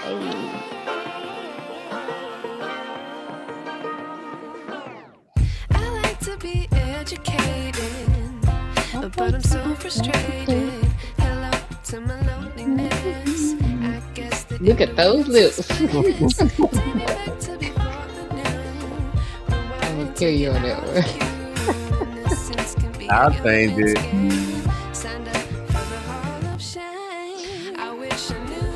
Hey. I like to be educated, but I'm so frustrated. Hello to my loneliness. I guess the Look at those ignorance is lips. bliss. Take me back to before the new. I'm gonna Rewind kill to you get on that out of one. queue. Innocence can be a I'll young change man's it. game. Signed up for the hall of shame. I wish I knew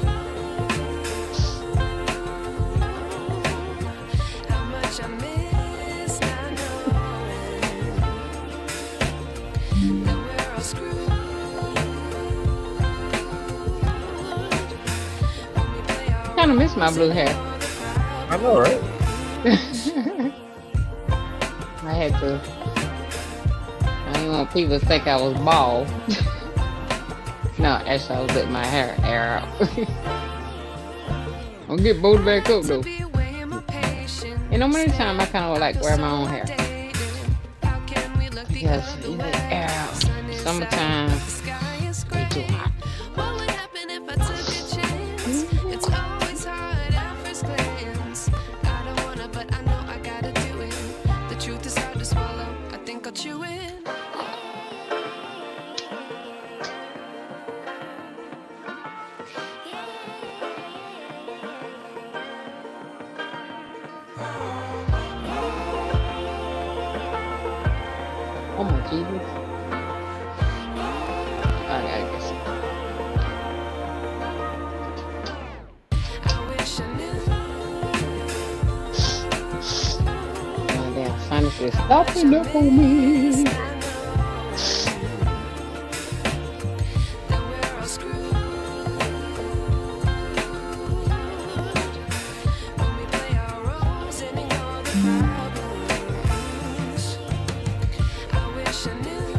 how much I miss not knowing that we're all screwed when we play our Kind of miss my roles blue and hair. ignore the I know, right? problems. I had to. I didn't want people to think I was bald. No, actually, I was letting my hair air out. I'm gonna get bowed back up though. And no many time I kind of like wear my own hair because you let it air out. Summertime, way too hot. What would happen if I took a chance? It's always hard at first glance. I don't wanna, but I know I gotta do it. The truth is hard to swallow. I think I'll chew it. Oh my Jesus! I gotta get some. I wish I knew My damn sinus is stopping how up much I on miss me. not knowing that we're all screwed when we play our roles and ignore the problems. I wish I knew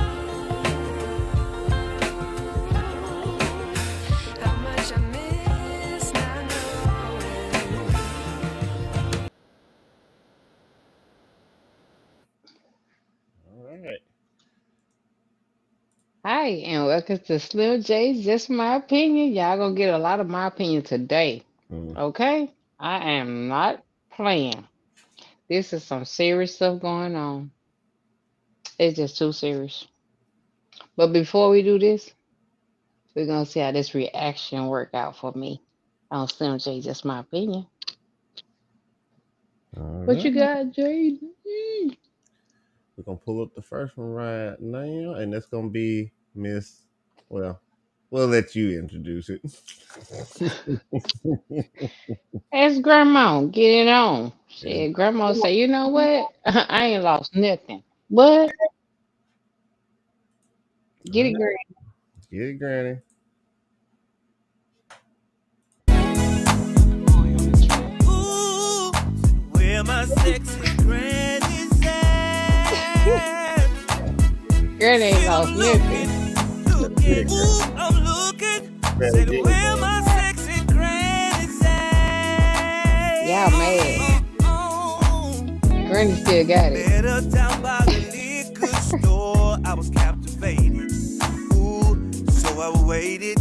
how much I miss not knowing. All right. Hi, and welcome to Slim J's Just My Opinion. Y'all gonna get a lot of my opinion today. Mm. Okay? I am not playing. This is some serious stuff going on. It's just too serious. But before we do this, we're gonna see how this reaction work out for me on Slim J. Just My Opinion. All What you right. got, Jade? We're gonna pull up the first one right now, and that's gonna be Miss. Well, we'll let you introduce it. Ask Grandma. Get it on. Yes. Shit, Grandma say, you know what? I ain't lost nothing. What? All Get it, right. Granny. Get it, Granny. Ooh, where my sexy granny's at. Granny ain't Said lost I'm nothing. looking, ooh, I'm looking. Granny, Said get it, where Granny. my sexy granny's Y'all mad. at. Oh, Granny still got it. met her down by the liquor store. I was captivated. Ooh, so I waited.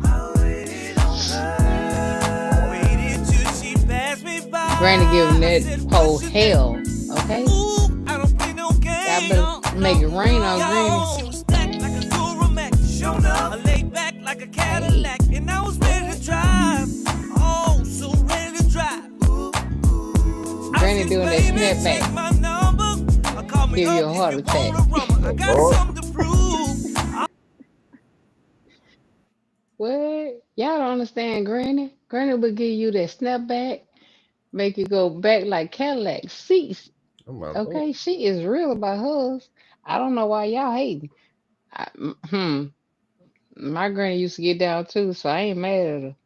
I waited on her. Waited till she passed me by. Granny giving I that said, whole what's your name? hell. Okay? Ooh, I don't play no Y'all game. better make it rain on Granny. Yo, stacked like a Duramax. Shown up. I laid back like a Hey. Cadillac. And I was ready to drive. Oh, so ready to drive. Ooh, I Granny said, doing that baby, snapback. take my number. Call me Give you up a if heart you attack. want to rumble. I Oh, got Lord. something to prove. What? Y'all don't understand Granny? Granny will give you that snapback, make you go back like Cadillac seats. Oh my Lord. Okay? She is real about hers. I don't know why y'all hating. My granny used to get down too, so I ain't mad at her.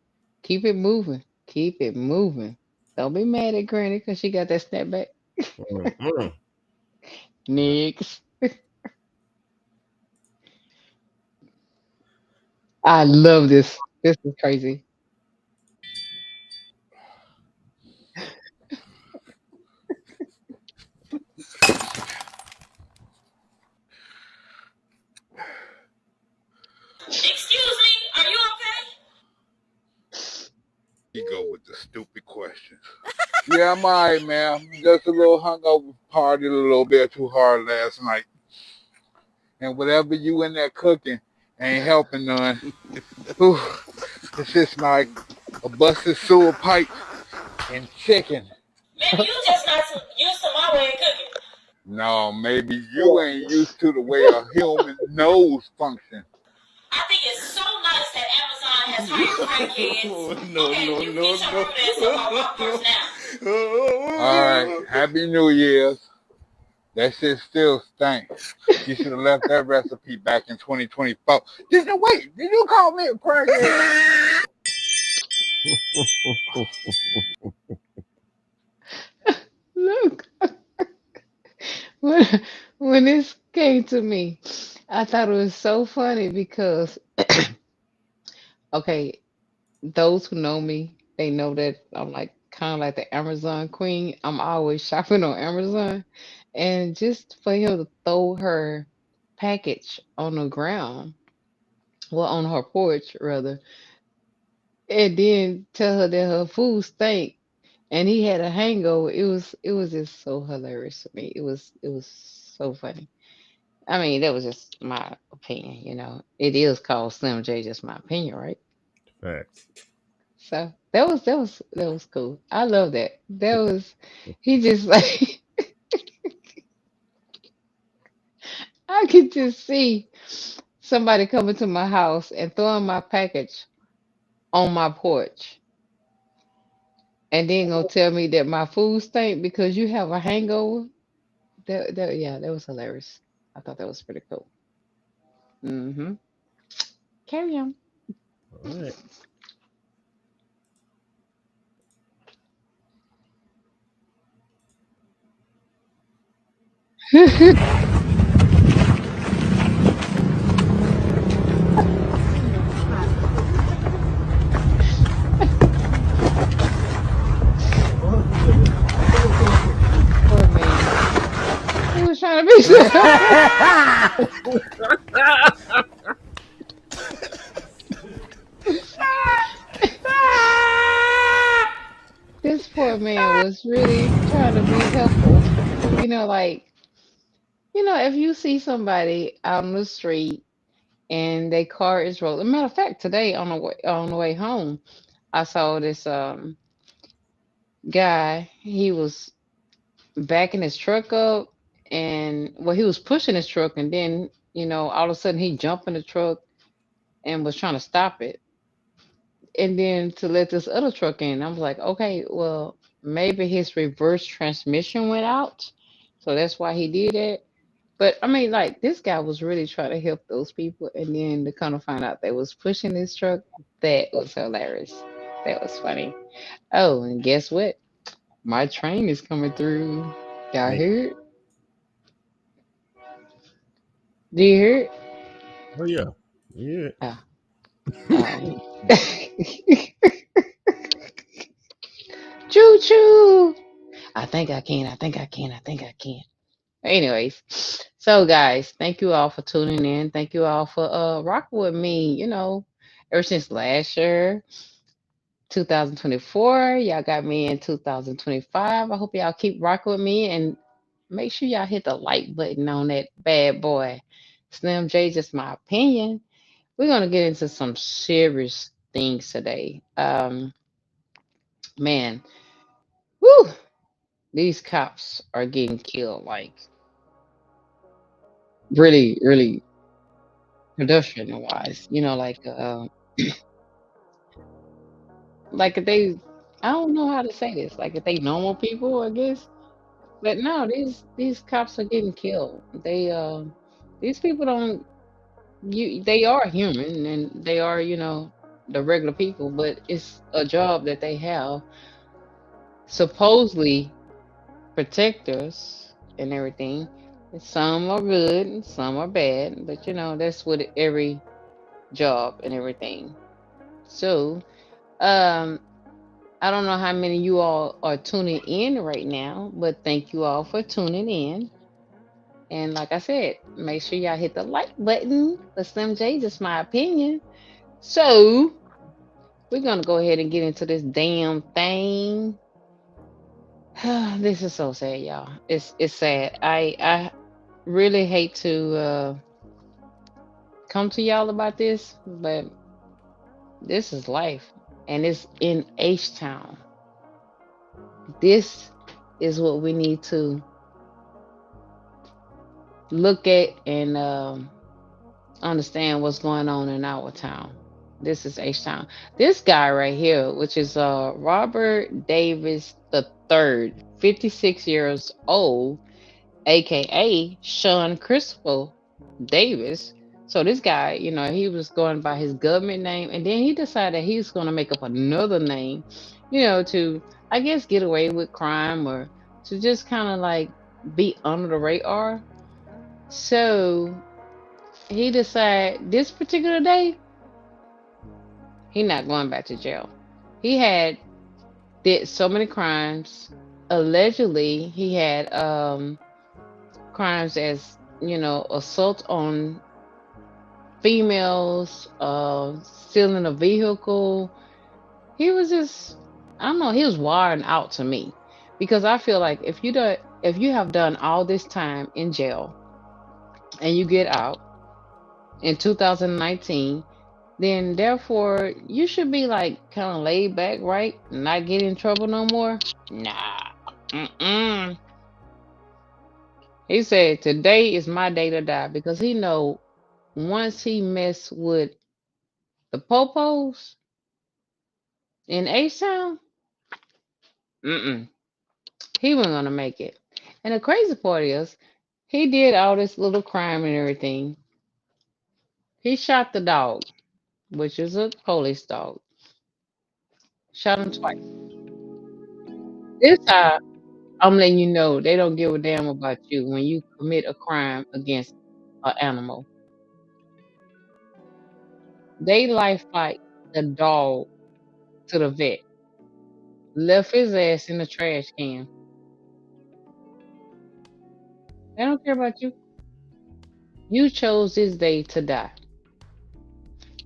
Keep it moving. Keep it moving. Don't be mad at Granny because she got that snapback. Mm-mm. Next. I love this. This is crazy. Excuse me, are you okay? Yeah, I'm alright, man. Just a little hungover, partied a little bit too hard last night, and whatever you in there cooking ain't helping none. Whew, it's just like a busted sewer pipe and chicken. Maybe you just not used to my way of cooking. No, maybe you ain't used to the way a human nose function. I think it's so nice that Amazon has hired crackheads. No, Okay, no, you no, get your rude ass up my walk first now. All right, no. Happy New Year's. That shit still stinks. You should have left that recipe back in 2024. Did you call me a crackhead? Look, when when this came to me, I thought it was so funny because okay, those who know me, they know that I'm like kind of like the Amazon queen. I'm always shopping on Amazon, and just for him to throw her package on the ground, well, on her porch rather, and then tell her that her food stank, and he had a hangover. It was just so hilarious to me. It was so funny. I mean, that was just my opinion, you know. It is called Slim J, just my opinion, right? Facts. So that was cool. I love that. That was he just like I could just see somebody coming to my house and throwing my package on my porch and then gonna tell me that my food stank because you have a hangover. That yeah, that was hilarious. I thought that was pretty cool. Mm-hmm. Carry on. All right. Poor man. He was trying to be so. This poor man was really trying to be helpful. You know, like, if you see somebody out on the street and their car is rolling. Matter of fact, today on the way home, I saw this guy. He was backing his truck up, and well, he was pushing his truck, and then all of a sudden he jumped in the truck and was trying to stop it, and then to let this other truck in. I was like, okay, well, maybe his reverse transmission went out, so that's why he did it. But I mean, like, this guy was really trying to help those people, and then to kind of find out they was pushing this truck. That was hilarious. That was funny. Oh, and guess what? My train is coming through. Y'all Hey. hear it? Do you hear it? Oh yeah. Yeah. Oh, oh. Choo choo. I think I can. I think I can. I think I can. Anyways, so guys, thank you all for tuning in. Thank you all for rocking with me. Ever since last year, 2024, y'all got me in 2025. I hope y'all keep rocking with me and make sure y'all hit the like button on that bad boy. Slim J, just my opinion. We're gonna get into some serious things today. Man, whoo, these cops are getting killed like really, really production wise. Like if they, I don't know how to say this. Like if they normal people, I guess. But no, these cops are getting killed. These people don't. They are human and they are the regular people, but it's a job that they have supposedly protect us and everything. And some are good and some are bad, but that's with every job and everything. So, um, I don't know how many of you all are tuning in right now, but thank you all for tuning in. And like I said, make sure y'all hit the like button for Slim J, just my opinion. So, we're gonna go ahead and get into this damn thing. This is so sad, y'all. It's sad. I really hate to come to y'all about this, but this is life, and it's in H Town. This is what we need to look at and understand what's going on in our town. This is H Town. This guy right here, which is Robert Davis the third, 56 years old, aka Sean Christopher Davis. So this guy, he was going by his government name, and then he decided he's going to make up another name, to I guess get away with crime or to just kind of like be under the radar. So he decided this particular day he not going back to jail. He had did so many crimes. Allegedly, he had crimes as assault on females, stealing a vehicle. He was just, I don't know, he was wiring out to me because I feel like if you have done all this time in jail and you get out in 2019, then therefore you should be like kind of laid back, right? Not get in trouble no more. Nah. Mm-mm. He said today is my day to die because he know once he mess with the popos in H Town, mm-mm, he wasn't gonna make it. And the crazy part is, he did all this little crime and everything. He shot the dog, which is a police dog. Shot him twice. This how I'm letting you know they don't give a damn about you when you commit a crime against an animal. They life fight the dog to the vet, left his ass in the trash can. They don't care about you. You chose this day to die.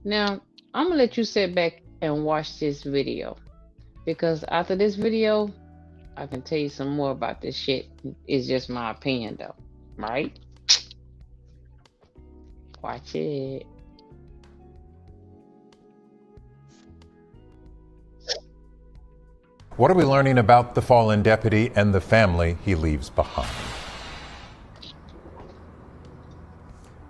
Now, I'm gonna let you sit back and watch this video because after this video, I can tell you some more about this shit. It's just my opinion, though, right? Watch it. What are we learning about the fallen deputy and the family he leaves behind?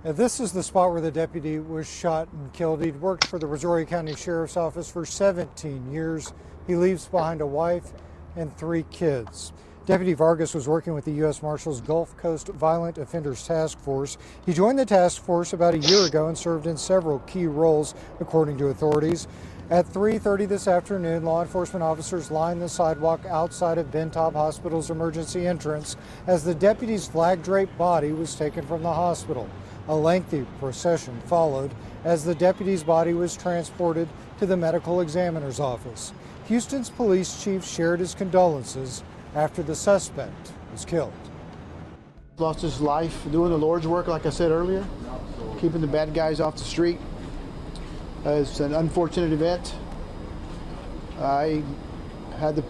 Now, this is the spot where the deputy was shot and killed. He'd worked for the Brazoria County Sheriff's Office for 17 years. He leaves behind a wife and 3 kids. Deputy Vargas was working with the U.S. Marshals Gulf Coast Violent Offenders Task Force. He joined the task force about a year ago and served in several key roles, according to authorities. At 3:30 this afternoon, law enforcement officers lined the sidewalk outside of Bentop Hospital's emergency entrance as the deputy's flag-draped body was taken from the hospital. A lengthy procession followed as the deputy's body was transported to the medical examiner's office. Houston's police chief shared his condolences after the suspect was killed. Lost his life doing the Lord's work, like I said earlier, keeping the bad guys off the street. It's an unfortunate event. I had the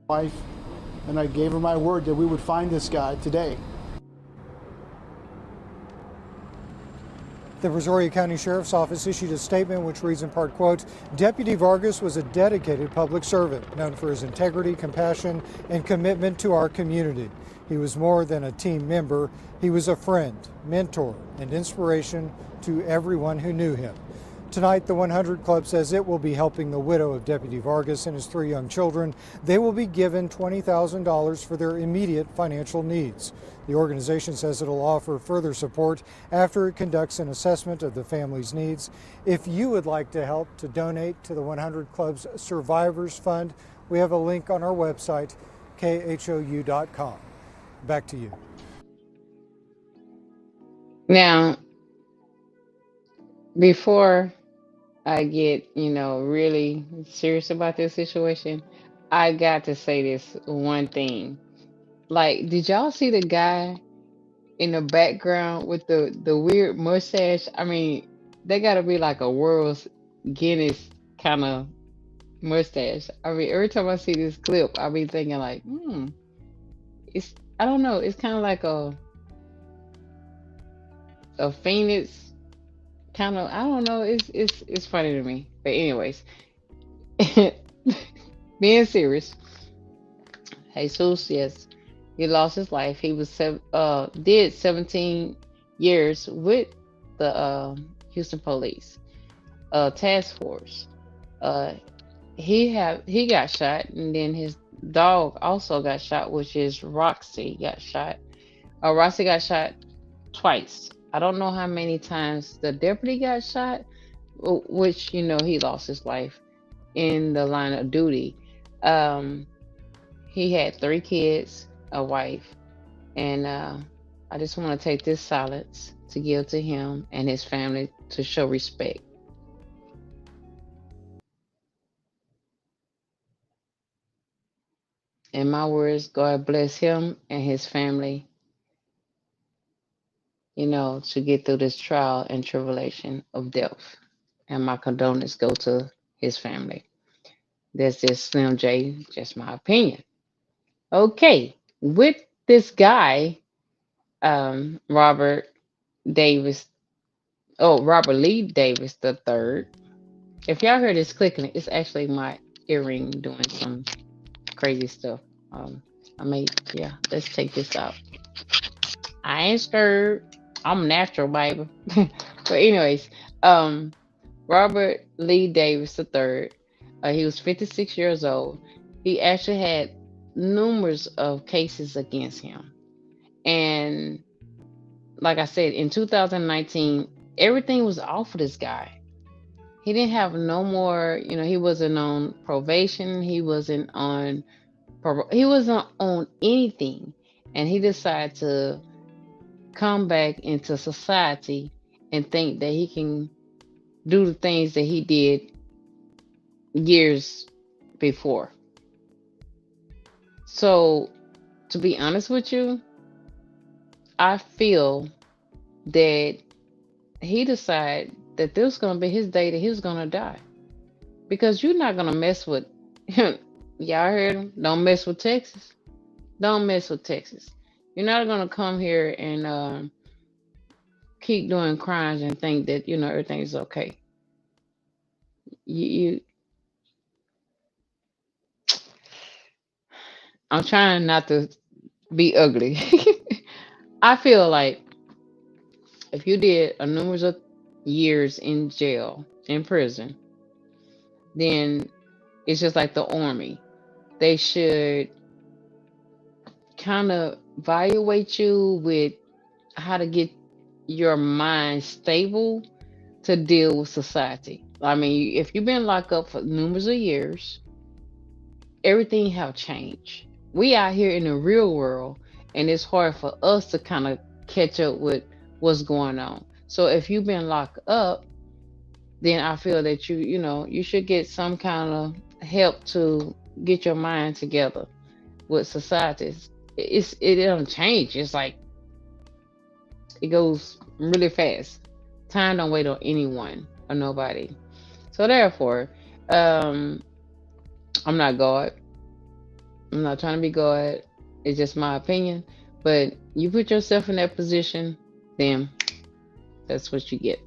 wife, and I gave her my word that we would find this guy today. The Brazoria County Sheriff's Office issued a statement which reads in part, quote, Deputy Vargas was a dedicated public servant, known for his integrity, compassion, and commitment to our community. He was more than a team member. He was a friend, mentor, and inspiration to everyone who knew him. Tonight, the 100 Club says it will be helping the widow of Deputy Vargas and his 3 young children. They will be given $20,000 for their immediate financial needs. The organization says it'll offer further support after it conducts an assessment of the family's needs. If you would like to help to donate to the 100 Club's Survivors Fund, we have a link on our website, khou.com. Back to you. Now, before I get, really serious about this situation, I got to say this one thing. Like, did y'all see the guy in the background with the weird mustache. I mean, they gotta be like a world's Guinness kind of mustache. I mean, every time I see this clip, I be thinking like, it's I don't know, it's kind of like a phoenix kind of. I don't know. It's funny to me. But anyways, being serious, Jesus, yes, he lost his life. He was did 17 years with the Houston Police task force. Uh, he got shot, and then his dog also got shot, which is Roxy got shot. Roxy got shot twice. I don't know how many times the deputy got shot, which he lost his life in the line of duty. Um, he had 3 kids, a wife, and I just want to take this silence to give to him and his family to show respect. In my words, God bless him and his family, to get through this trial and tribulation of death. And my condolences go to his family. That's just Slim J, just my opinion. Okay, with this guy, Robert Davis, Robert Lee Davis the third. If y'all heard this clicking, it's actually my earring doing some crazy stuff. Yeah, let's take this out. I ain't scared. I'm natural, baby. But anyways, um, Robert Lee Davis III. He was 56 years old. He actually had numerous of cases against him, and like I said, in 2019, everything was off for this guy. He didn't have no more. He wasn't on probation. He wasn't on anything, and he decided to come back into society and think that he can do the things that he did years before. So, to be honest with you, I feel that he decided that this was going to be his day that he was going to die. Because you're not going to mess with, y'all heard him? Don't mess with Texas. Don't mess with Texas. You're not going to come here and keep doing crimes and think that, everything is okay. You, I'm trying not to be ugly. I feel like if you did a numerous of years in jail, in prison, then it's just like the army. They should kind of evaluate you with how to get your mind stable to deal with society. I mean, if you've been locked up for numerous of years, everything have changed. We out here in the real world, and it's hard for us to kind of catch up with what's going on. So if you've been locked up, then I feel that you should get some kind of help to get your mind together with societies. It don't change. It's like it goes really fast. Time don't wait on anyone or nobody. So therefore, um, I'm not God. I'm not trying to be God. It's just my opinion. But you put yourself in that position, then that's what you get.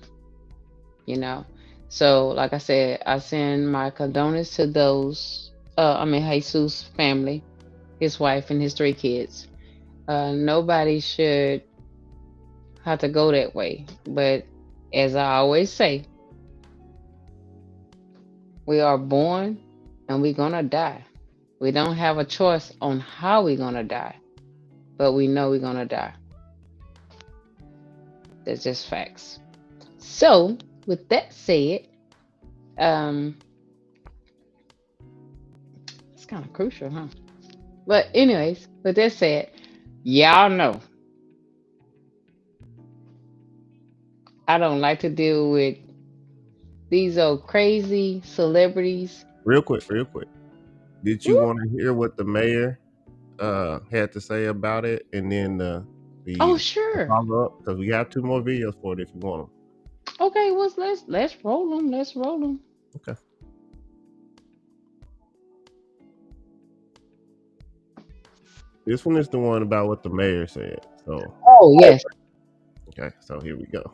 You know. So, like I said, I send my condolences to those. Jesus' family, his wife, and his 3 kids. Nobody should have to go that way. But as I always say, we are born and we're gonna die. We don't have a choice on how we're gonna die, but we know we're gonna die. That's just facts. So, with that said, um, it's kind of crucial, huh? But anyways, with that said, y'all know I don't like to deal with these old crazy celebrities. Real quick, real quick. Did you want to hear what the mayor had to say about it, and then Oh, the sure. follow up because we have 2 more videos for it if you want Okay, well, let's roll them. Let's roll them. them. Okay. This one is the one about what the mayor said. So, Oh, yes. okay, so here we go.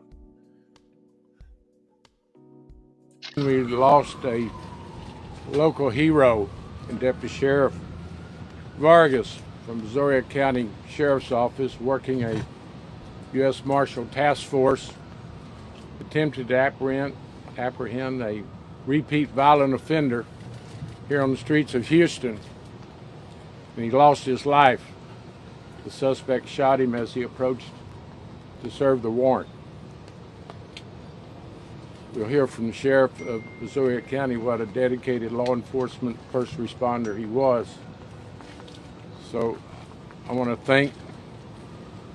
We lost a local hero and Deputy Sheriff Vargas from Brazoria County Sheriff's Office, working a U.S. Marshal Task Force, attempted to apprehend a repeat violent offender here on the streets of Houston, and he lost his life. The suspect shot him as he approached to serve the warrant. We'll hear from the Sheriff of Brazoria County what a dedicated law enforcement first responder he was. So I want to thank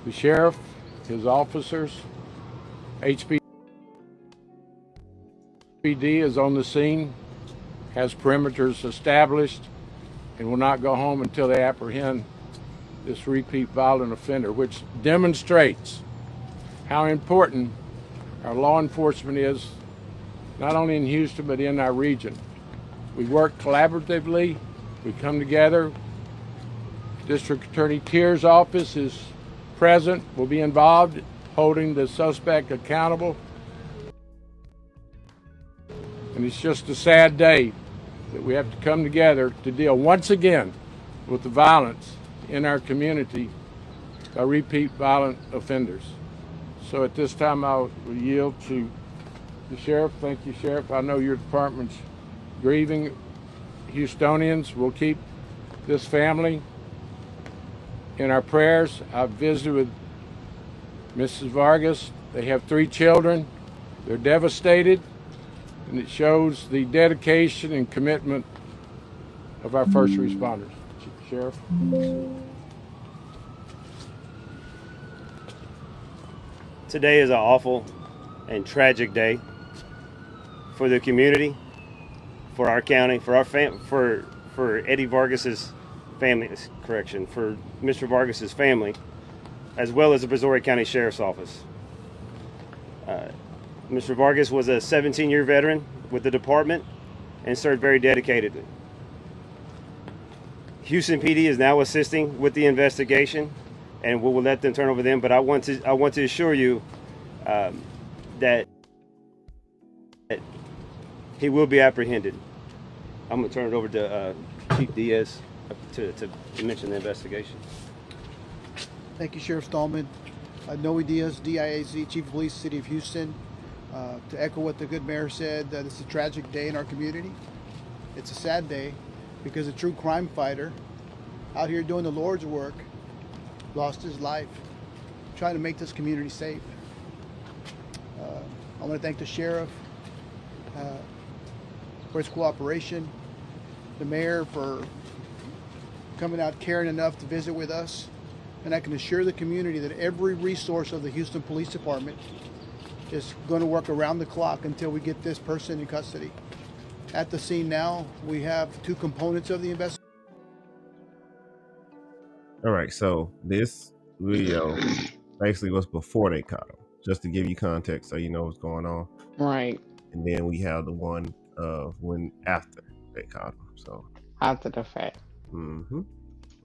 the Sheriff, his officers. HPD is on the scene, has perimeters established, and will not go home until they apprehend this repeat violent offender, which demonstrates how important our law enforcement is, not only in Houston, but in our region. We work collaboratively, we come together. District Attorney Tier's office is present, will be involved, holding the suspect accountable. And it's just a sad day that we have to come together to deal once again with the violence in our community by repeat violent offenders. So at this time, I will yield to the Sheriff. Thank you, Sheriff. I know your department's grieving. Houstonians will keep this family in our prayers. I've visited with Mrs. Vargas. They have 3 children. They're devastated, and it shows the dedication and commitment of our first responders. Sheriff. Today is an awful and tragic day for the community, for our county, for our for Eddie Vargas's family. Correction, for Mr. Vargas's family, as well as the Brazoria County Sheriff's Office. Mr. Vargas was a 17-year veteran with the department and served very dedicatedly. Houston PD is now assisting with the investigation, and we will let them turn over them. But I want to assure you that he will be apprehended. I'm going to turn it over to Chief Diaz to mention the investigation. Thank you, Sheriff Stallman. Noe Diaz, DIAZ, Chief of Police, City of Houston. To echo what the good mayor said, this is a tragic day in our community. It's a sad day because a true crime fighter out here doing the Lord's work lost his life trying to make this community safe. I want to thank the sheriff for his cooperation, the mayor for coming out caring enough to visit with us, and I can assure the community that every resource of the Houston Police Department is going to work around the clock until we get this person in custody. At the scene now, we have 2 components of the investigation. All right, so this video basically was before they caught him, just to give you context so you know what's going on. Right. And then we have the one of when after they caught him. So After the fact.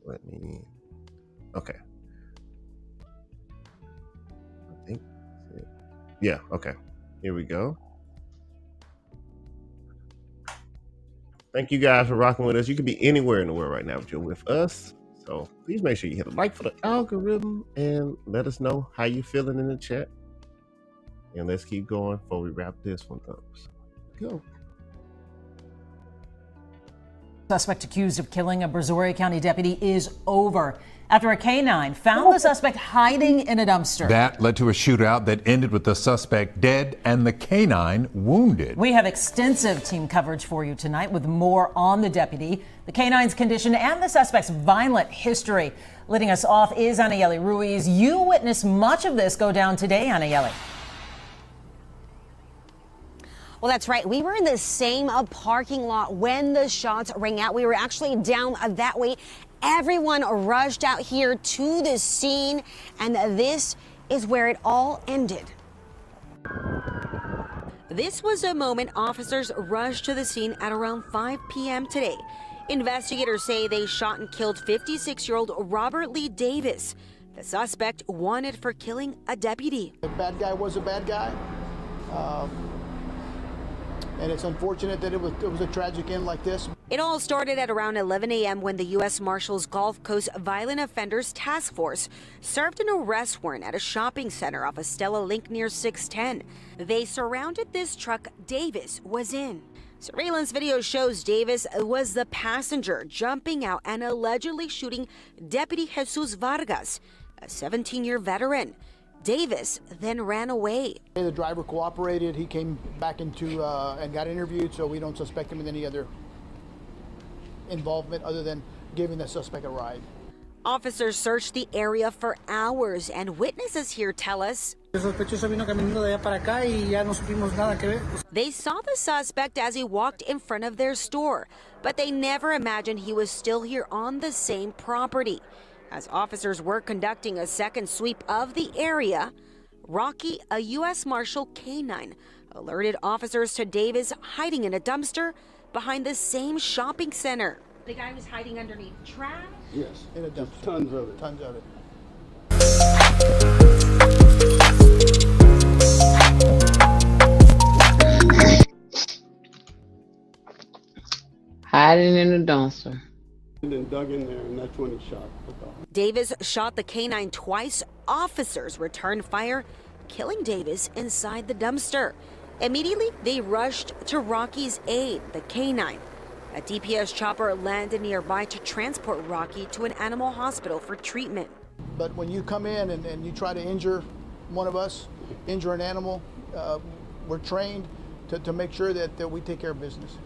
let me. Okay. I think. Yeah. Okay. Here we go. Thank you guys for rocking with us. You could be anywhere in the world right now, but you're with us. So please make sure you hit a like for the algorithm and let us know how you feeling in the chat. And let's keep going before we wrap this one up. So, go. Suspect accused of killing a Brazoria County deputy is over after a canine found the suspect hiding in a dumpster. That led to a shootout that ended with the suspect dead and the canine wounded. We have extensive team coverage for you tonight with more on the deputy, the canine's condition, and the suspect's violent history. Leading us off is Anayeli Ruiz. You witnessed much of this go down today, Anayeli. Well, that's right. We were in the same parking lot when the shots rang out. We were actually down that way. Everyone rushed out here to the scene, and this is where it all ended. This was a moment officers rushed to the scene at around 5 p.m. today. Investigators say they shot and killed 56-year-old Robert Lee Davis, the suspect wanted for killing a deputy. The bad guy was a bad guy. And it's unfortunate that it was a tragic end like this. It all started at around 11 a.m. when the U.S. Marshals Gulf Coast Violent Offenders Task Force served an arrest warrant at a shopping center off Estella Link near 610. They surrounded this truck Davis was in. Surveillance video shows Davis was the passenger jumping out and allegedly shooting Deputy Jesus Vargas, a 17-year veteran. Davis then ran away. The driver cooperated. He came back into and got interviewed, so we don't suspect him in any other involvement other than giving the suspect a ride. Officers searched the area for hours, and witnesses here tell us they saw the suspect as he walked in front of their store, but they never imagined he was still here on the same property. As officers were conducting a second sweep of the area, Rocky, a U.S. Marshal K-9, alerted officers to Davis hiding in a dumpster behind the same shopping center. The guy was hiding underneath trash? Yes, in a dumpster. Tons of it. Tons of it. Hiding in the dumpster. And then dug in there, and that's when he shot the dog. Davis shot the K-9 twice. Officers returned fire, killing Davis inside the dumpster. Immediately, they rushed to Rocky's aid, the K-9. A DPS chopper landed nearby to transport Rocky to an animal hospital for treatment. But when you come in and you try to injure one of us, injure an animal, we're trained to make sure that we take care of business.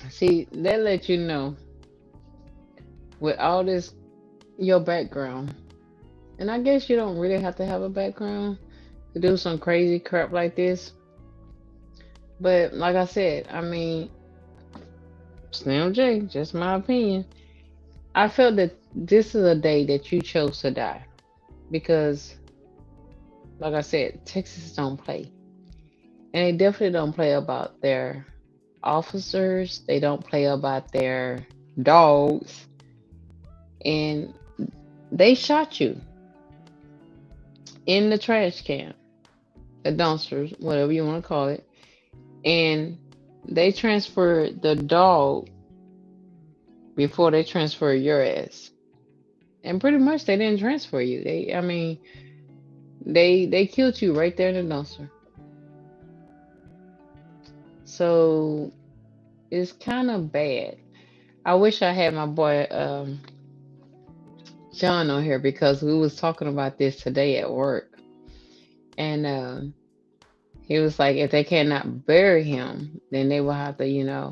See, that let you know, with all this, your background, and I guess you don't really have to have a background to do some crazy crap like this. But like I said, I mean, Slim J, just my opinion. I felt that this is a day that you chose to die because, like I said, Texas don't play. And they definitely don't play about their officers. They don't play about their dogs. And they shot you in the trash can, the dumpsters, whatever you want to call it. And they transferred the dog before they transferred your ass. And pretty much they didn't transfer you. They killed you right there in the dumpster. So it's kind of bad. I wish I had my boy John on here because we was talking about this today at work. And he was like, if they cannot bury him, then they will have to,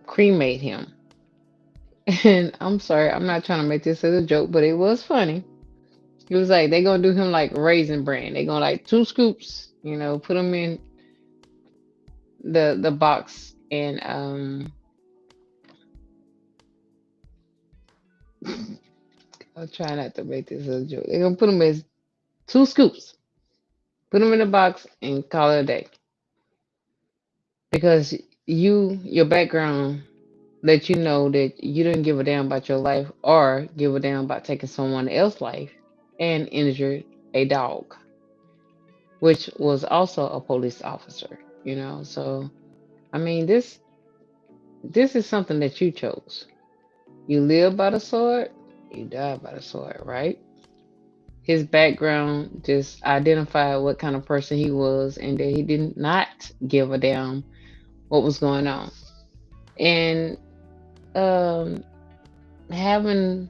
cremate him. And I'm sorry, I'm not trying to make this as a joke, but it was funny. He was like, they're going to do him like Raisin Bran. They're going to like 2 scoops, put him in the box and I'll try not to make this a joke. They're going to put him as 2 scoops. Put him in the box and call it a day. Because your background let you know that you didn't give a damn about your life or give a damn about taking someone else's life and injured a dog, which was also a police officer, So, I mean, this is something that you chose. You live by the sword, you die by the sword, right? His background just identified what kind of person he was and that he did not give a damn what was going on. And having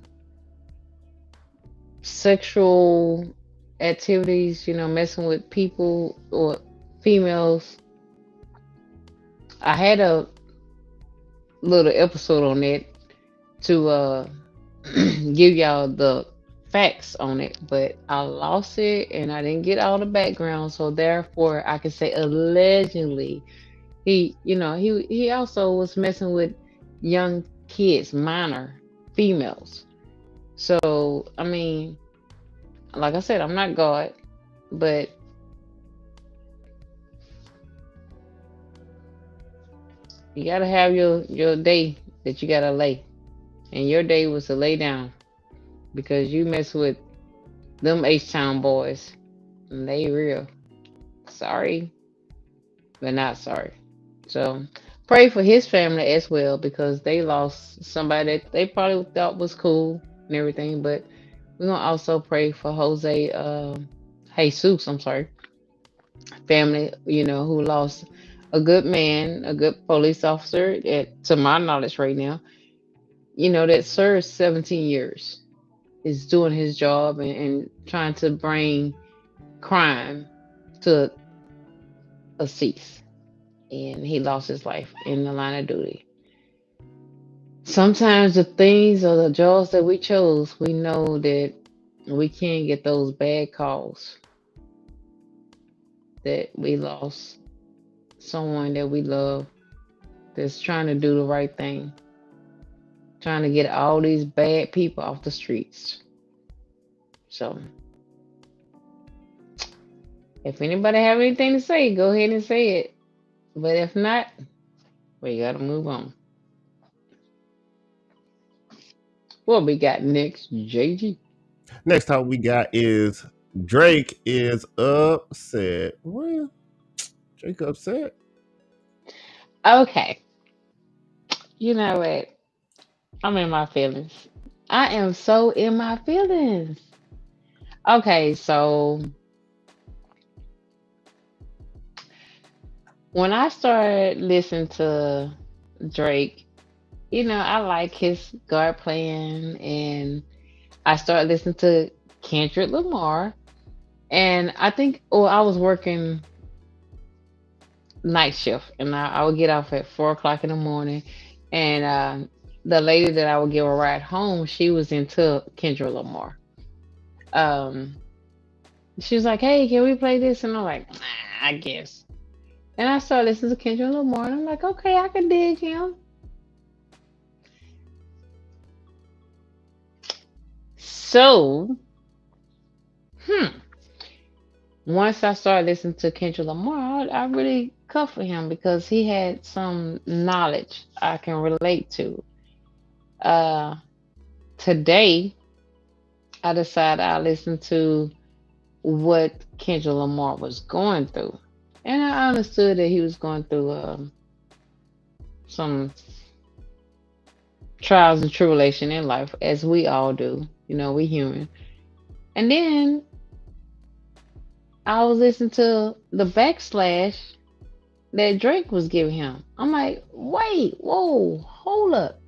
sexual activities, messing with people or females. I had a little episode on that to give y'all the facts on it, but I lost it and I didn't get all the background, so therefore I can say allegedly he also was messing with young kids, minor females. So I mean, like I said, I'm not God, but you gotta have your day that you gotta lay, and your day was to lay down because you mess with them H Town boys, and they real. Sorry, but not sorry. So pray for his family as well because they lost somebody that they probably thought was cool and everything. But we're gonna also pray for Jose, Jesus, I'm sorry, family. Who lost a good man, a good police officer. To my knowledge, right now, that served 17 years, is doing his job and trying to bring crime to a cease. And he lost his life in the line of duty. Sometimes the things or the jobs that we chose, we know that we can't get those bad calls that we lost someone that we love that's trying to do the right thing, trying to get all these bad people off the streets. So, if anybody have anything to say, go ahead and say it. But if not, we gotta move on. What we got next, JG? Next time we got is Drake is upset. Well, Drake upset. Okay, you know what? I'm in my feelings. I am so in my feelings. Okay, so when I started listening to Drake, I like his guard playing, and I started listening to Kendrick Lamar, and I think, I was working night shift, and I would get off at 4 o'clock in the morning, and the lady that I would give a ride home, she was into Kendrick Lamar. Um, she was like, "Hey, can we play this?" And I'm like, "Nah, I guess." And I started listening to Kendrick Lamar, and I'm like, "Okay, I can dig him." So, hmm. Once I started listening to Kendrick Lamar, I really comfort him because he had some knowledge I can relate to. Uh, Today, I decided I listened to what Kendrick Lamar was going through, and I understood that he was going through some trials and tribulation in life, as we all do. We human. And then I was listening to the backslash that Drake was giving him. I'm like, wait, whoa, hold up.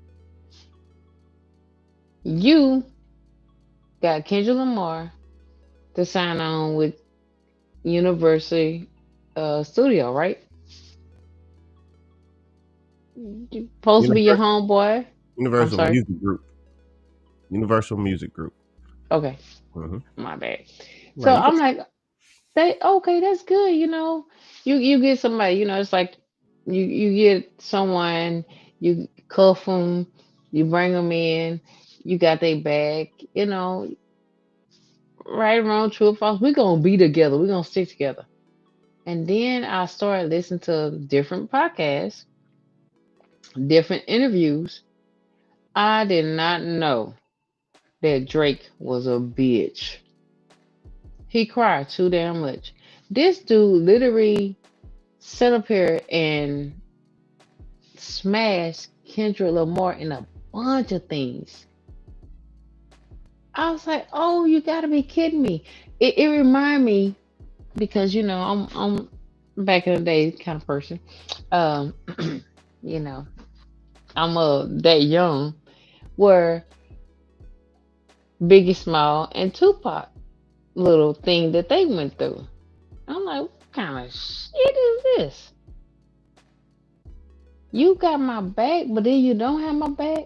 You got Kendrick Lamar to sign on with Universal Studio, right? Supposed to be your Universal, homeboy. I'm Universal sorry. Music Group. Universal Music Group. Okay, Mm-hmm. my bad. So Right. I'm like, okay, that's good. You get somebody. It's like you get someone, you cuff them, you bring them in, you got their back. Right, wrong, true or false. We're gonna be together. We're gonna stick together. And then I started listening to different podcasts, different interviews. I did not know that Drake was a bitch. He cried too damn much. This dude literally sat up here and smashed Kendrick Lamar in a bunch of things. I was like, "Oh, you gotta be kidding me!" It reminded me because I'm back in the day kind of person. Um, you know, I'm that young where Biggie Small and Tupac little thing that they went through. I'm like, what kind of shit is this? You got my back, but then you don't have my back.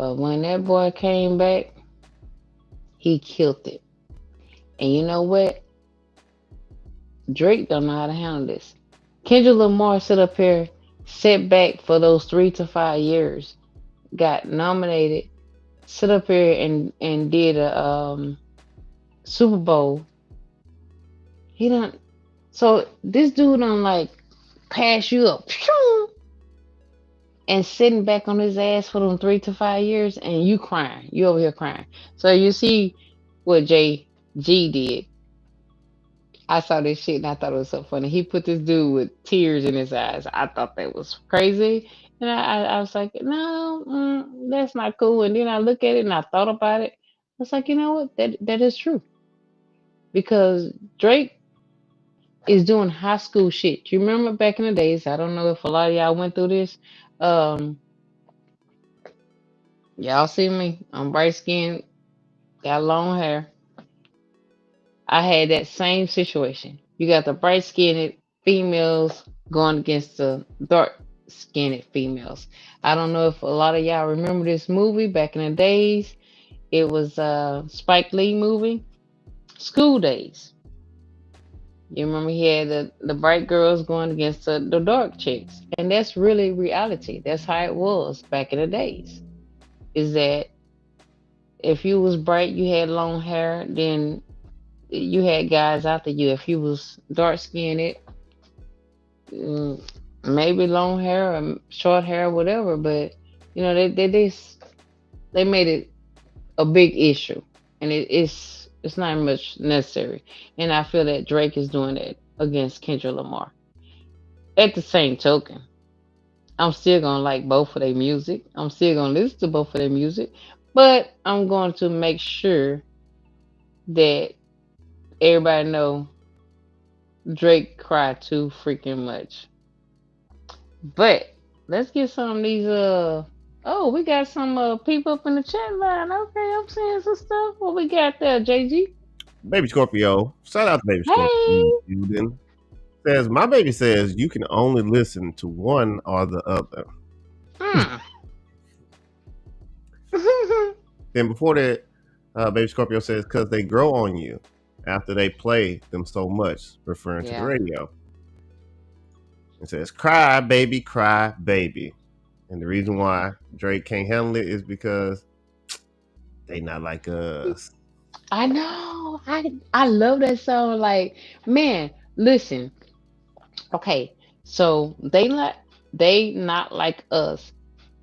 But when that boy came back, he killed it. And you know what? Drake don't know how to handle this. Kendrick Lamar sit up here, set back for those 3 to 5 years, got nominated, sit up here and did a Super Bowl. He done. So this dude done like pass you up, and sitting back on his ass for them 3 to 5 years, and you crying. You over here crying. So you see what JG did. I saw this shit and I thought it was so funny. He put this dude with tears in his eyes. I thought that was crazy. And I was like, no, that's not cool. And then I look at it and I thought about it. I was like, you know what? That is true. Because Drake is doing high school shit. You remember back in the days, I don't know if a lot of y'all went through this. Um, y'all see me? I'm bright skinned, got long hair. I had that same situation. You got the bright skinned females going against the dark skinned females. I don't know if a lot of y'all remember this movie back in the days. It was a Spike Lee movie, School Days. You remember he had the bright girls going against the dark chicks. And that's really reality. That's how it was back in the days. Is that if you was bright, you had long hair, then you had guys after you. If you was dark skinned, maybe long hair or short hair, whatever. But you know, they made it a big issue, and it's not much necessary. And I feel that Drake is doing it against Kendrick Lamar. At the same token, I'm still gonna like both of their music. I'm still gonna listen to both of their music, but I'm going to make sure that everybody know Drake cried too freaking much. But let's get some of these oh, we got some people up in the chat line. Okay, I'm seeing some stuff. What we got there, JG? Baby Scorpio. Shout out to Baby Scorpio. Hey. Says my baby says you can only listen to one or the other. Then before that, Baby Scorpio says because they grow on you after they play them so much, referring to the radio. It says cry baby. And the reason why Drake can't handle it is because they not like us. I know. I love that song. Like, man, listen. Okay, so they not like us.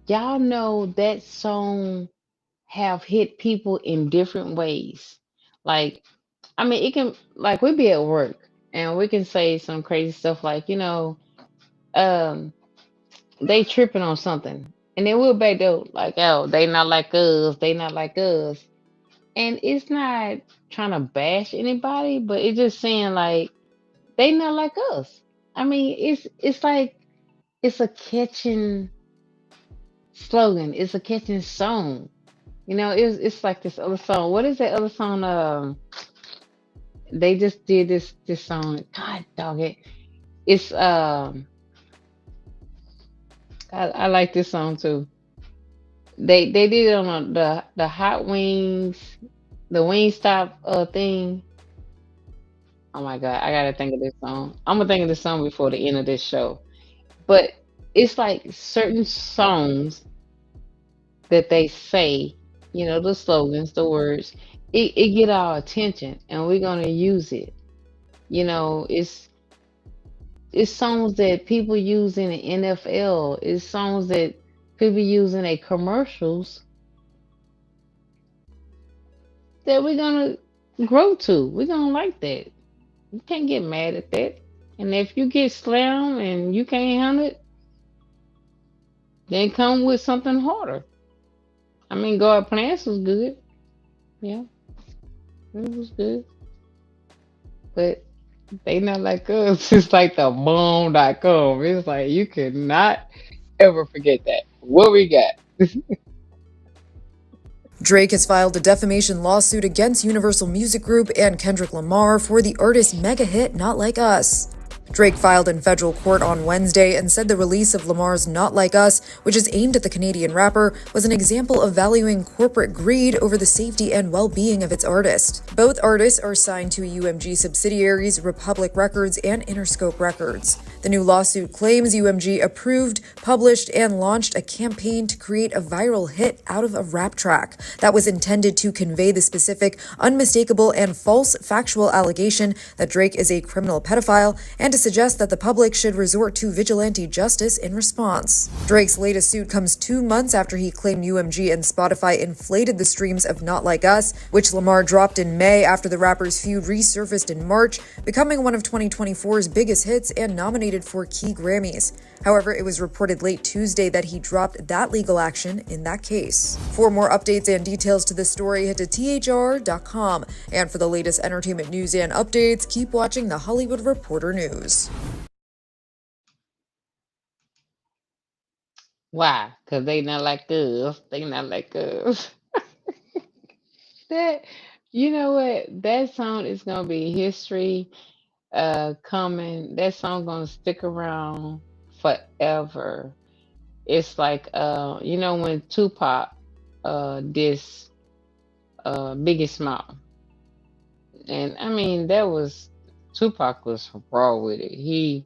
Y'all know that song have hit people in different ways. Like, I mean, it can, like, we be at work and we can say some crazy stuff like, you know, they tripping on something. And then we'll back there like, oh, they not like us, they not like us. And it's not trying to bash anybody, but it's just saying like they not like us. I mean, it's like it's a catching slogan, it's a catching song. You know, it's like this other song. What is that other song? They just did this song. God dog it. It's I like this song too. They did it on the Hot Wings, the Wingstop thing. Oh my God, I gotta think of this song. I'm gonna think of this song before the end of this show. But it's like certain songs that they say, you know, the slogans, the words, it get our attention and we're gonna use it. You know, it's songs that people use in the NFL. It's songs that people use in their commercials that we're gonna grow to. We're gonna like that. You can't get mad at that. And if you get slammed and you can't handle it, then come with something harder. I mean, God Plans was good. Yeah, it was good. But they not like us. It's like the bomb.com. It's like you cannot ever forget that. What we got? Drake has filed a defamation lawsuit against Universal Music Group and Kendrick Lamar for the artist's mega hit Not Like Us. Drake filed in federal court on Wednesday and said the release of Lamar's Not Like Us, which is aimed at the Canadian rapper, was an example of valuing corporate greed over the safety and well-being of its artist. Both artists are signed to UMG subsidiaries, Republic Records and Interscope Records. The new lawsuit claims UMG approved, published, and launched a campaign to create a viral hit out of a rap track that was intended to convey the specific, unmistakable, and false factual allegation that Drake is a criminal pedophile and to suggest that the public should resort to vigilante justice in response. Drake's latest suit comes 2 months after he claimed UMG and Spotify inflated the streams of Not Like Us, which Lamar dropped in May after the rapper's feud resurfaced in March, becoming one of 2024's biggest hits and nominated for key Grammys. However, it was reported late Tuesday that he dropped that legal action in that case. For more updates and details to this story, head to thr.com. And for the latest entertainment news and updates, keep watching The Hollywood Reporter News. Why? Because they not like us. They not like us. That, you know what? That song is going to be history coming. That song going to stick around forever. It's like, when Tupac this Biggie Small. And I mean, Tupac was raw with it. He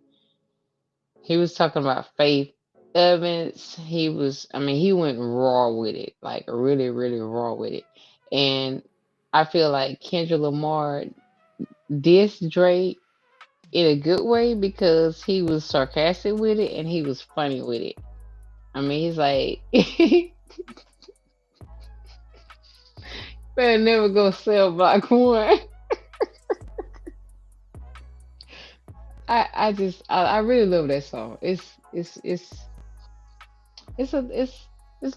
was talking about Faith Evans. He went raw with it, like really, really raw with it. And I feel like Kendrick Lamar dissed Drake in a good way because he was sarcastic with it and he was funny with it. I mean, he's like, better never go sell Block 1. I really love that song. It's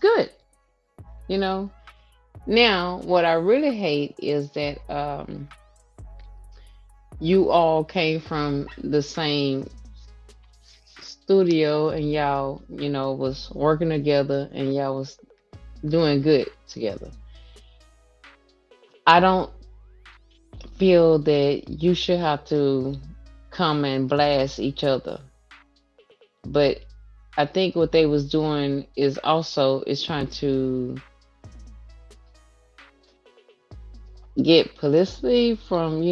good. You know. Now, what I really hate is that you all came from the same studio and y'all, was working together and y'all was doing good together. I don't feel that you should have to come and blast each other. But I think what they was doing is trying to get publicity from,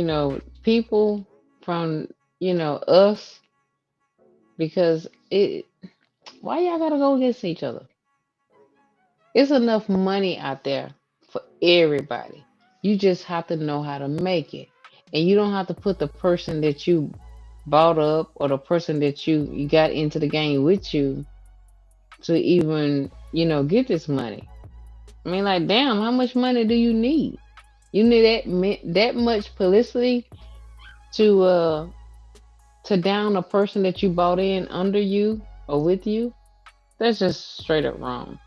people, from, us, because why y'all gotta go against each other? It's enough money out there for everybody. You just have to know how to make it. And you don't have to put the person that you bought up or the person that you got into the game with you to even, get this money. I mean, like, damn, how much money do you need? You need that much publicity to down a person that you bought in under you or with you? That's just straight up wrong.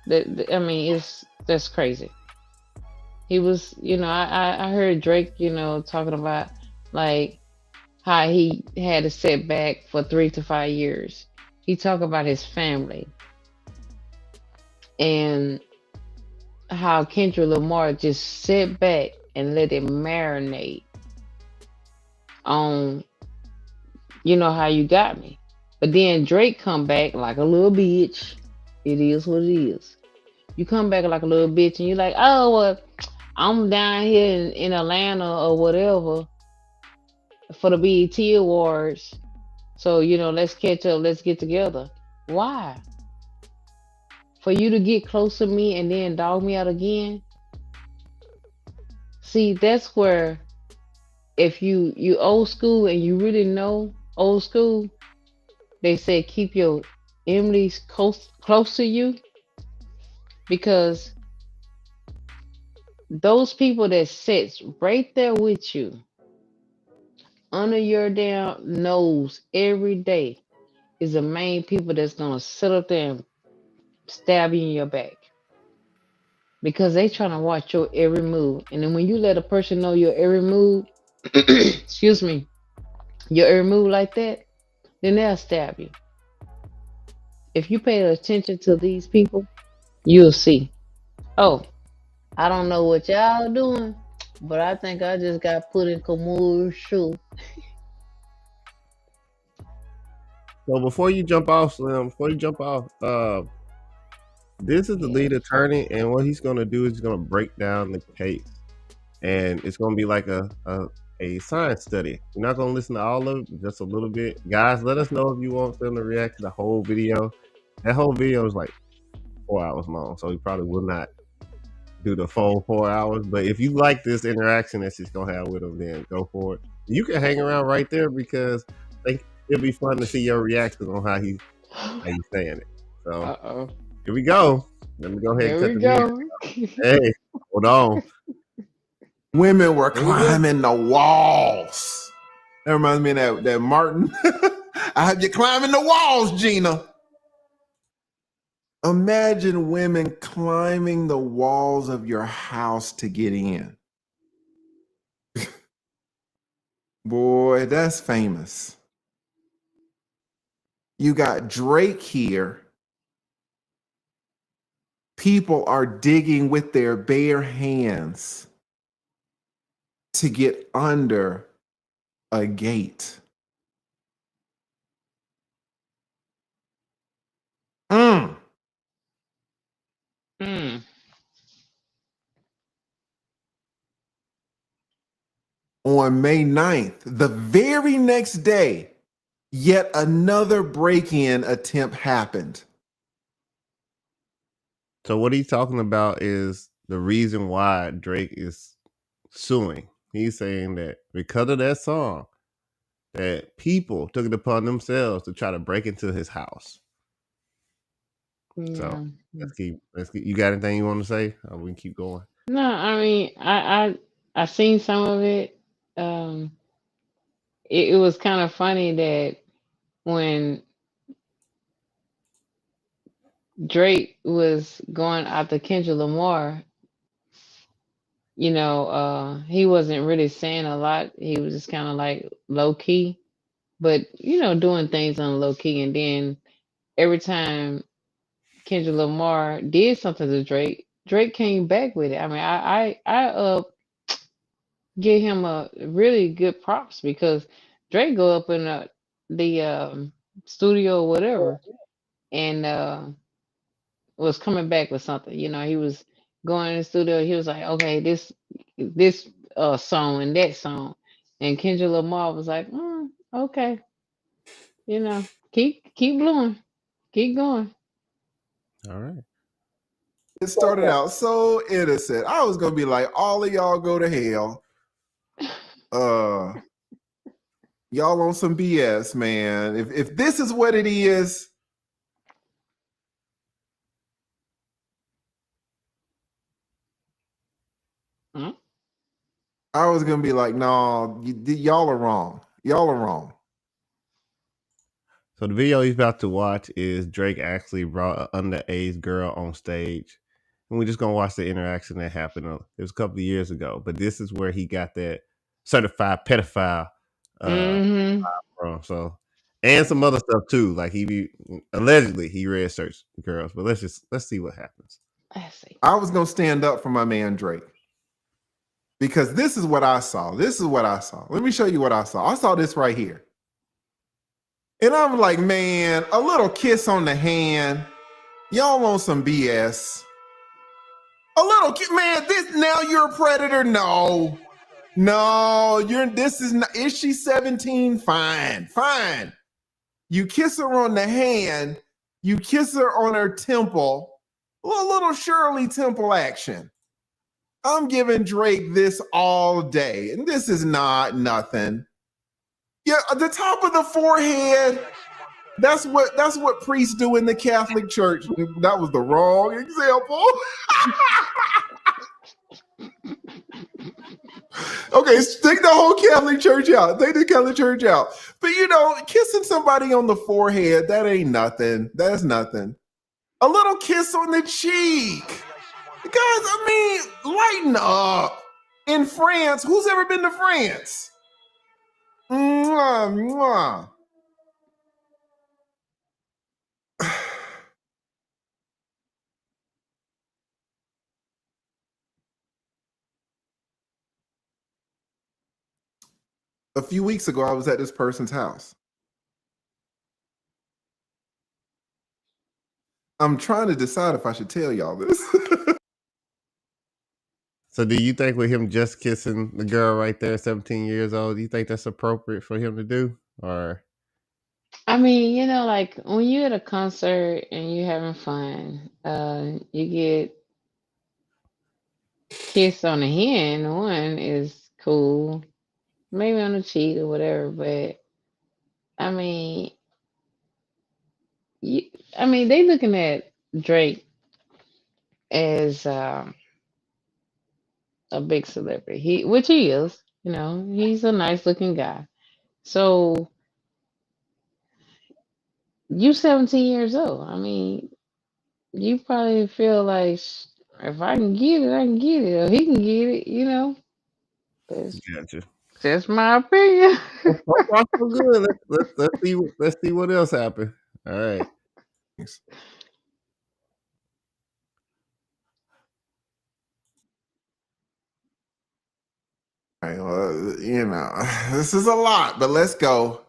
That's crazy. He was, I heard Drake, talking about like how he had a setback for 3 to 5 years. He talked about his family and how Kendrick Lamar just sit back and let it marinate on, how you got me. But then Drake come back like a little bitch. It is what it is. You come back like a little bitch and you're like, oh, well, I'm down here in Atlanta or whatever for the BET Awards. So, let's catch up, let's get together. Why? For you to get close to me and then dog me out again? See, that's where if you old school and you really know old school, they say keep your enemies close to you, because those people that sits right there with you under your damn nose every day is the main people that's gonna sit up there and stab you in your back, because they trying to watch your every move. And then when you let a person know your every move, excuse me, your every move like that, then they'll stab you. If you pay attention to these people, you'll see. Oh, I don't know what y'all doing, but I think I just got put in commercial. So before you jump off, Slim, before you jump off, this is the lead attorney, and what he's gonna do is he's gonna break down the case, and it's gonna be like a science study. You're not gonna listen to all of it, just a little bit. Guys, let us know if you want them to react to the whole video. That whole video is like 4 hours long, so he probably will not do the full 4 hours. But if you like this interaction that she's gonna have with him, then go for it. You can hang around right there because I think it'll be fun to see your reaction on how he's saying it. So here we go. Let me go ahead and Here cut we the go. video. Hey, hold on. Women were climbing the walls. That reminds me of that Martin. I have you climbing the walls, Gina. Imagine women climbing the walls of your house to get in. Boy, that's famous. You got Drake here. People are digging with their bare hands to get under a gate. On May 9th, the very next day, yet another break-in attempt happened. So what he's talking about is the reason why Drake is suing. He's saying that because of that song, that people took it upon themselves to try to break into his house. So let's keep. You got anything you want to say? We can keep going. No, I mean, I seen some of it. It was kind of funny that when Drake was going after Kendrick Lamar, he wasn't really saying a lot. He was just kind of like low key, but doing things on low key. And then every time Kendrick Lamar did something to Drake, Drake came back with it. I mean, I give him a really good props because Drake go up in the studio or whatever and was coming back with something. He was going in the studio. He was like, okay, this song and that song, and Kendrick Lamar was like, okay, keep blowing, keep going. All right. It started out so innocent. I was gonna be like, all of y'all go to hell. Y'all on some BS, man. If this is what it is, I was gonna be like, no, y'all are wrong. Y'all are wrong. So the video he's about to watch is Drake actually brought an underage girl on stage, and we're just gonna watch the interaction that happened. It was a couple of years ago, but this is where he got that certified pedophile from. So, and some other stuff too. Like allegedly he read search girls, but let's see what happens. Let's see. I was gonna stand up for my man Drake because this is what I saw. This is what I saw. Let me show you what I saw. I saw this right here. And I'm like, man, a little kiss on the hand. Y'all want some BS. A little man, this now you're a predator. No, this is not. Is she 17? Fine. You kiss her on the hand, you kiss her on her temple. A little Shirley Temple action. I'm giving Drake this all day, and this is not nothing. Yeah, the top of the forehead. That's what priests do in the Catholic Church. That was the wrong example. Okay, stick the whole Catholic Church out. Take the Catholic Church out. But kissing somebody on the forehead, that ain't nothing. That's nothing. A little kiss on the cheek. Guys, I mean, lighten up. In France, who's ever been to France? Mwah, mwah. A few weeks ago, I was at this person's house. I'm trying to decide if I should tell y'all this. So do you think with him just kissing the girl right there, 17 years old, do you think that's appropriate for him to do? Or I mean, like when you're at a concert and you're having fun, you get kissed on the hand. One is cool, maybe on the cheek or whatever. But I mean, you, they looking at Drake as a big celebrity. Which he is. He's a nice looking guy. So you 17 years old. I mean, you probably feel like if I can get it, I can get it, or he can get it. That's gotcha. just my opinion. So far so good. Let's see what else happened. All right. All right, well, this is a lot, but let's go.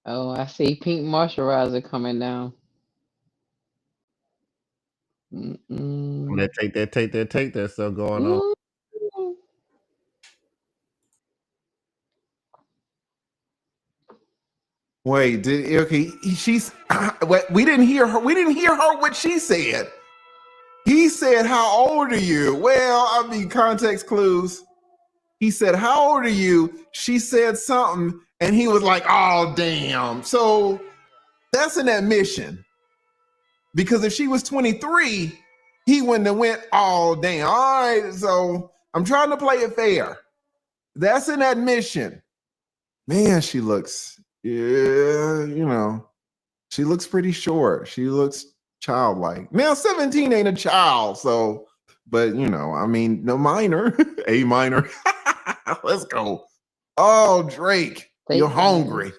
Oh, I see pink moisturizer coming down. That take that stuff going on. Mm. Wait, she's we didn't hear her. We didn't hear her what she said. He said, "How old are you?" Well, I mean, context clues. He said, "How old are you?" She said something, and he was like, "Oh, damn." So that's an admission. Because if she was 23, he wouldn't have went, "Oh, damn." All right, so I'm trying to play it fair. That's an admission. Man, she looks, she looks pretty short. She looks childlike. Now, 17 ain't a child, so, but no minor, A minor. Let's go. Oh, Drake, you're hungry.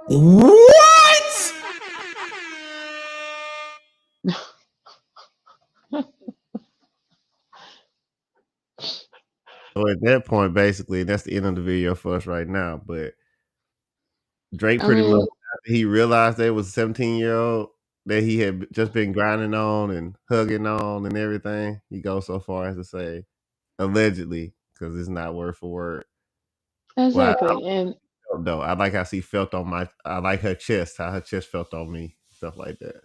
What? So at that point, basically, that's the end of the video for us right now. But Drake pretty much, he realized that it was a 17-year-old that he had just been grinding on and hugging on and everything. He goes so far as to say, allegedly, because it's not word for word. Exactly. And no, I like how she felt on I like her chest, how her chest felt on me, stuff like that.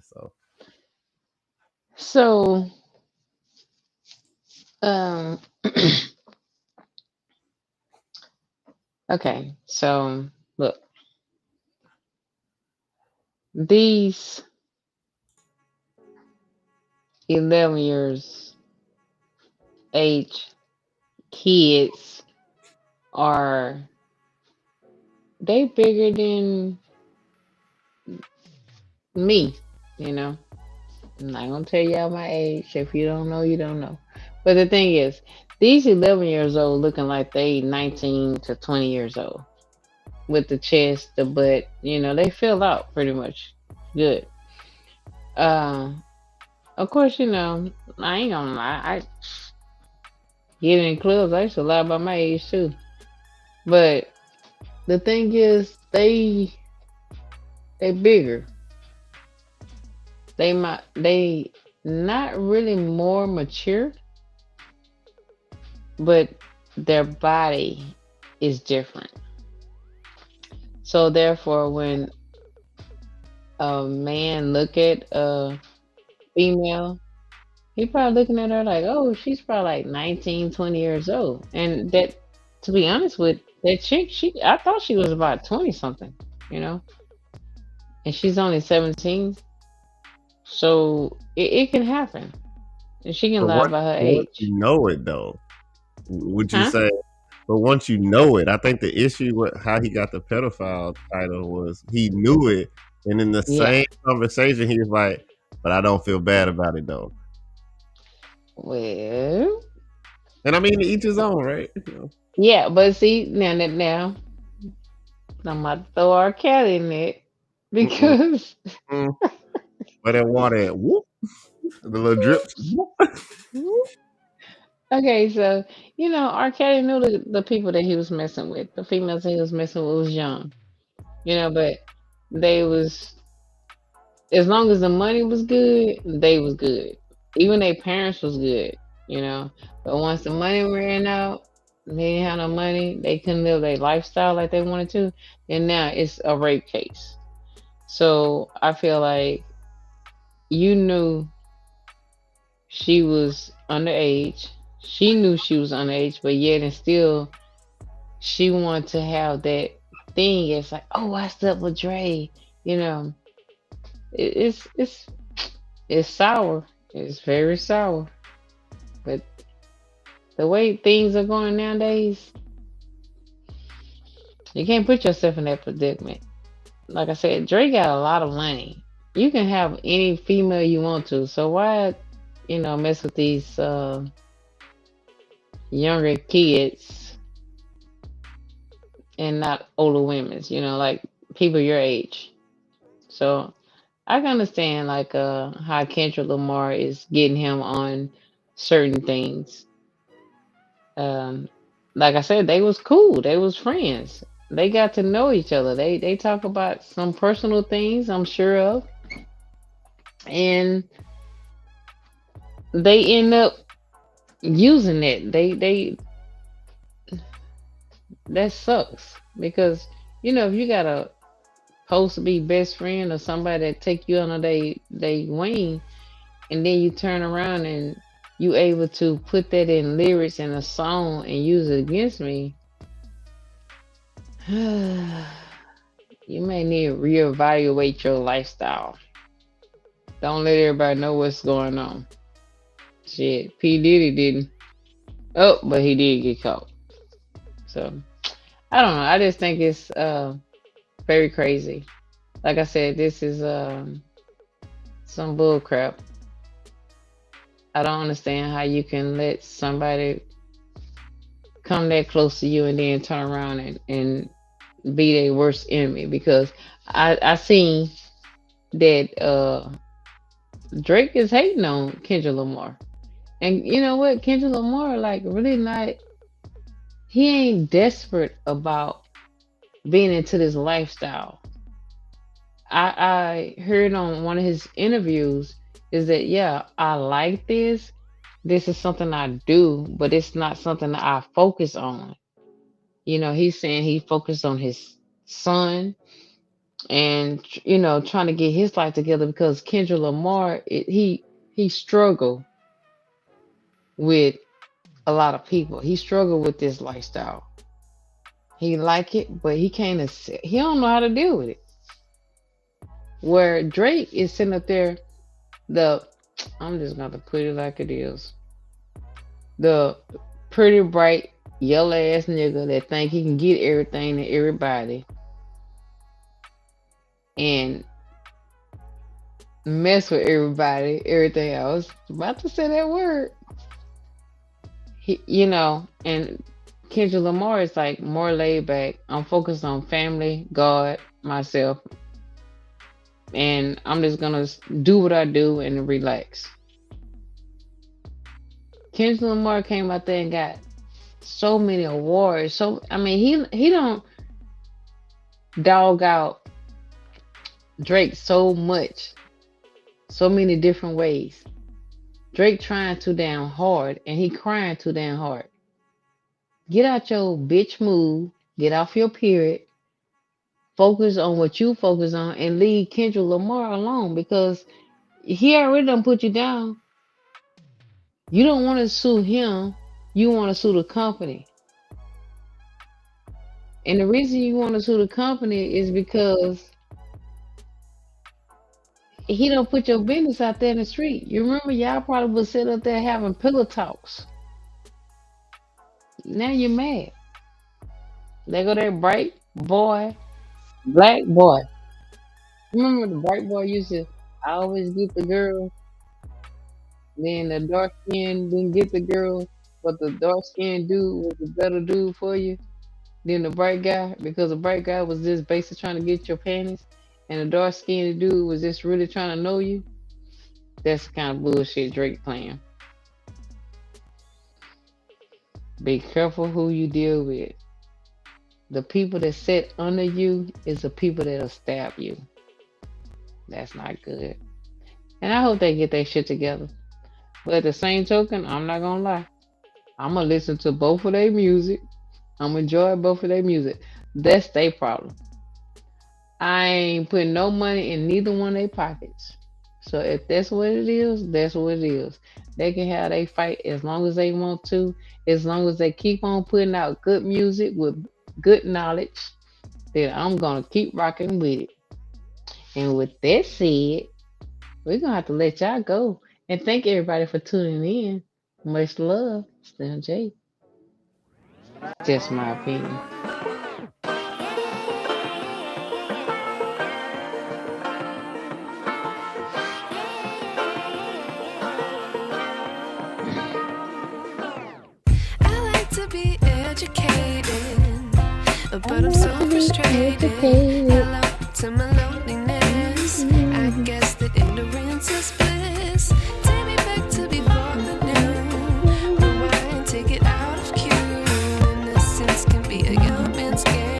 so, um, okay. So, look, these 11 years age kids they bigger than me, I'm not gonna tell y'all my age. If you don't know, you don't know. But the thing is, these 11 years old looking like they 19 to 20 years old with the chest, the butt, they fill out pretty much good. Of course, I ain't gonna lie. I get in clubs. I used to lie about my age too. But the thing is, they bigger. They not really more mature, but their body is different. So therefore, when a man look at a female, he probably looking at her like, oh, she's probably like 19, 20 years old. And that, to be honest with that chick, I thought she was about 20 something, and she's only 17. So it can happen. And she can lie about her age. You know it though. Would you say? But once you know it, I think the issue with how he got the pedophile title was he knew it, and in the same conversation, he was like, "But I don't feel bad about it though." Well, And I mean, to each his own, right? Yeah, but see now I'm about to throw R. Kelly in it Mm-mm. because Mm. Where that water at? Whoop. The little drips. Whoop. okay, so R. Kelly knew the people that he was messing with, the females that he was messing with was young, but they was as long as the money was good, they was good. Even their parents was good, you know. But once the money ran out, they didn't have no money, they couldn't live their lifestyle like they wanted to, and now it's a rape case. So I feel like you knew she was underage. She knew she was underage, but yet and still she wanted to have that thing. It's like, oh, I slept with Dre. You know, it's sour. It's very sour. But the way things are going nowadays, you can't put yourself in that predicament. Like I said, Dre got a lot of money. You can have any female you want to. So why, mess with these younger kids and not older women's, like people your age. So I can understand like how Kendrick Lamar is getting him on certain things. Um like I said, they was cool. They was friends. They got to know each other. They talk about some personal things, I'm sure of. And they end up using it. They that sucks because if you got a supposed to be best friend or somebody that take you under they wing, and then you turn around and you able to put that in lyrics in a song and use it against me, you may need to reevaluate your lifestyle. Don't let everybody know what's going on. Shit, P Diddy didn't. Oh, but he did get caught. So I don't know. I just think it's very crazy. Like I said, this is some bull crap. I don't understand how you can let somebody come that close to you and then turn around and be their worst enemy, because I seen that Drake is hating on Kendrick Lamar. And you know what? Kendrick Lamar like really not, he ain't desperate about being into this lifestyle. I heard on one of his interviews is that yeah, I like this. This is something I do, but it's not something that I focus on. He's saying he focused on his son and trying to get his life together because Kendrick Lamar he struggled with a lot of people. He struggled with this lifestyle. He like it, but he can't accept, he don't know how to deal with it. Where Drake is sitting up there, the I'm just gonna put it like it is. The pretty bright yellow ass nigga that think he can get everything to everybody and mess with everybody, everything else. About to say that word. And Kendrick Lamar is like more laid back. I'm focused on family, God, myself, and I'm just gonna do what I do and relax. Kendrick Lamar came out there and got so many awards. So I mean, he don't dog out Drake so much, so many different ways. Drake trying too damn hard and he crying too damn hard. Get out your bitch mood, get off your period, focus on what you focus on, and leave Kendrick Lamar alone because he already done put you down. You don't want to sue him, you want to sue the company. And the reason you want to sue the company is because he don't put your business out there in the street. You remember y'all probably was sitting up there having pillow talks. Now you're mad. They go that bright boy, black boy. Remember the bright boy used to always get the girl, then the dark skin didn't get the girl. but the dark skinned dude was a better dude for you than the bright guy because the bright guy was just basically trying to get your panties, and the dark skinned dude was just really trying to know you. That's the kind of bullshit Drake playing. Be careful who you deal with. The people that sit under you is the people that'll stab you. That's not good. And I hope they get their shit together. But at the same token, I'm not gonna lie. I'm gonna listen to both of their music. I'm gonna enjoy both of their music. That's their problem. I ain't putting no money in neither one of their pockets. So if that's what it is, that's what it is. They can have they fight as long as they want to, as long as they keep on putting out good music with good knowledge, then I'm gonna keep rocking with it. And with that said, we're gonna have to let y'all go. And thank everybody for tuning in. Much love, Slim J. Just my opinion. I like to be educated, but I'm so frustrated.